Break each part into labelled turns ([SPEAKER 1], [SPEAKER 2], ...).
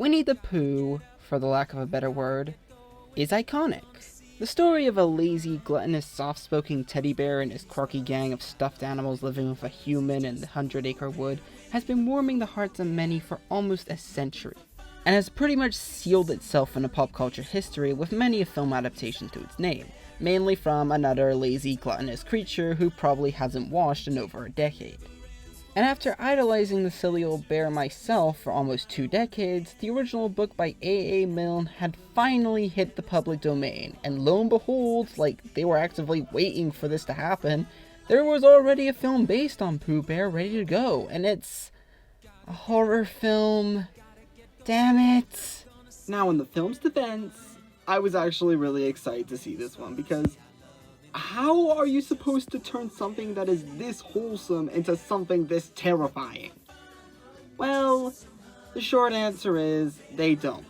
[SPEAKER 1] Winnie the Pooh, for the lack of a better word, is iconic. The story of a lazy, gluttonous, soft-spoken teddy bear and his quirky gang of stuffed animals living with a human in the 100-acre wood has been warming the hearts of many for almost a century, and has pretty much sealed itself into pop culture history with many a film adaptation to its name, mainly from another lazy, gluttonous creature who probably hasn't washed in over a decade. And after idolizing the silly old bear myself for almost 2 decades, the original book by A.A. Milne had finally hit the public domain, and lo and behold, like they were actively waiting for this to happen, there was already a film based on Pooh Bear ready to go, and it's a horror film. Damn it!
[SPEAKER 2] Now, in the film's defense, I was actually really excited to see this one, because how are you supposed to turn something that is this wholesome into something this terrifying? Well, the short answer is, they don't.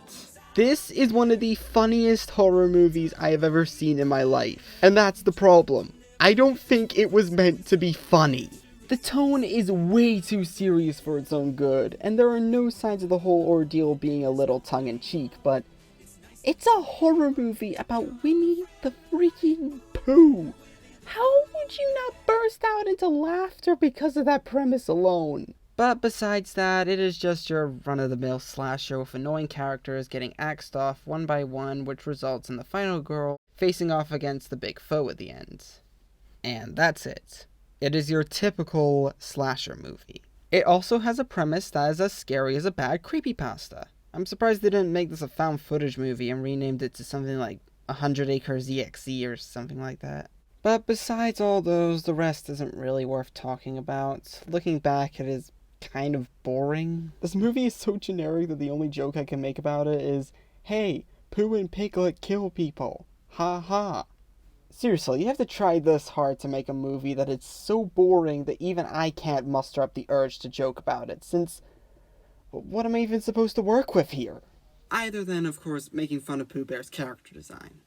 [SPEAKER 1] This is one of the funniest horror movies I have ever seen in my life, and that's the problem. I don't think it was meant to be funny. The tone is way too serious for its own good, and there are no signs of the whole ordeal being a little tongue-in-cheek, but it's a horror movie about Winnie the freaking Pooh. How would you not burst out into laughter because of that premise alone? But besides that, it is just your run-of-the-mill slasher with annoying characters getting axed off one by one, which results in the final girl facing off against the big foe at the end. And that's it. It is your typical slasher movie. It also has a premise that is as scary as a bad creepypasta. I'm surprised they didn't make this a found footage movie and renamed it to something like 100 Acres EXE or something like that. But besides all those, the rest isn't really worth talking about. Looking back, it is kind of boring. This movie is so generic that the only joke I can make about it is, hey, Pooh and Piglet kill people. Ha ha. Seriously, you have to try this hard to make a movie that is so boring that even I can't muster up the urge to joke about it, since what am I even supposed to work with here?
[SPEAKER 2] Either than, of course, making fun of Pooh Bear's character design.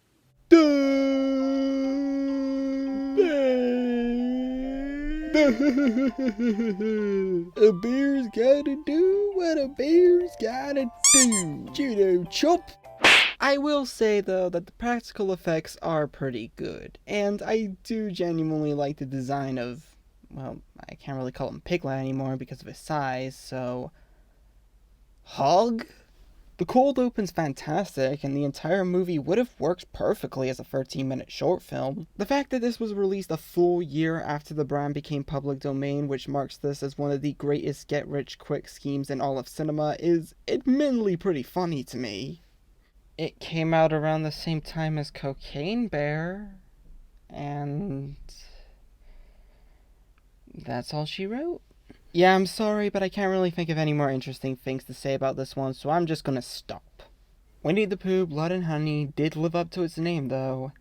[SPEAKER 1] A bear's gotta do what a bear's gotta do. Judo chop. I will say, though, that the practical effects are pretty good, and I do genuinely like the design of, well, I can't really call him Piglet anymore because of his size, so Hog? The cold open's fantastic, and the entire movie would have worked perfectly as a 13-minute short film. The fact that this was released a full year after the brand became public domain, which marks this as one of the greatest get-rich-quick schemes in all of cinema, is admittedly pretty funny to me. It came out around the same time as Cocaine Bear, and that's all she wrote. Yeah, I'm sorry, but I can't really think of any more interesting things to say about this one, so I'm just gonna stop. Winnie the Pooh, Blood and Honey did live up to its name, though.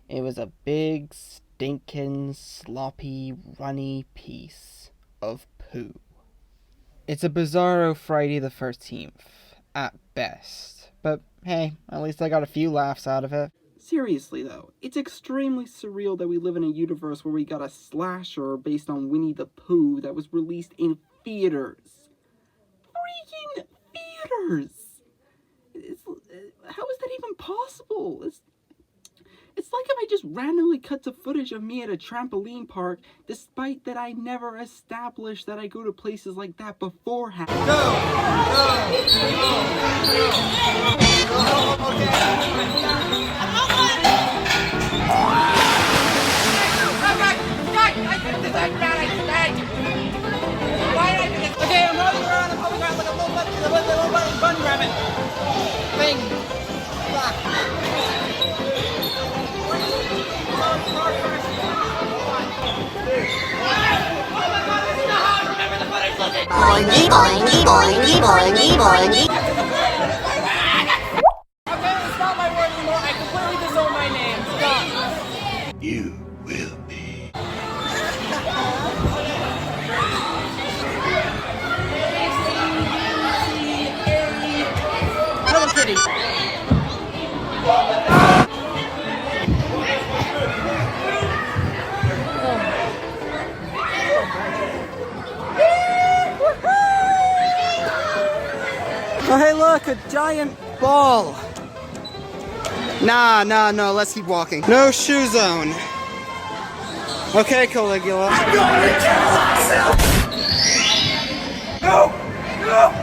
[SPEAKER 1] It was a big, stinkin', sloppy, runny piece of poo. It's a bizarro Friday the 13th, at best. But hey, at least I got a few laughs out of it.
[SPEAKER 2] Seriously, though, it's extremely surreal that we live in a universe where we got a slasher based on Winnie the Pooh that was released in theaters. Freaking theaters! How is that even possible? It's like if I just randomly cut to footage of me at a trampoline park, despite that I never established that I go to places like that beforehand.
[SPEAKER 3] Okay, I'm rolling around like a little bunny rabbit thing.
[SPEAKER 4] Boingy, boingy, boingy, boingy, boingy.
[SPEAKER 3] Okay, it's not my word anymore. I completely disown my name. Stop.
[SPEAKER 5] You will be.
[SPEAKER 3] Hello Kitty.
[SPEAKER 2] Oh, hey, look, a giant ball. Nah, no, let's keep walking. No shoe zone. Okay, Caligula.
[SPEAKER 3] I'm going to kill myself! No! No!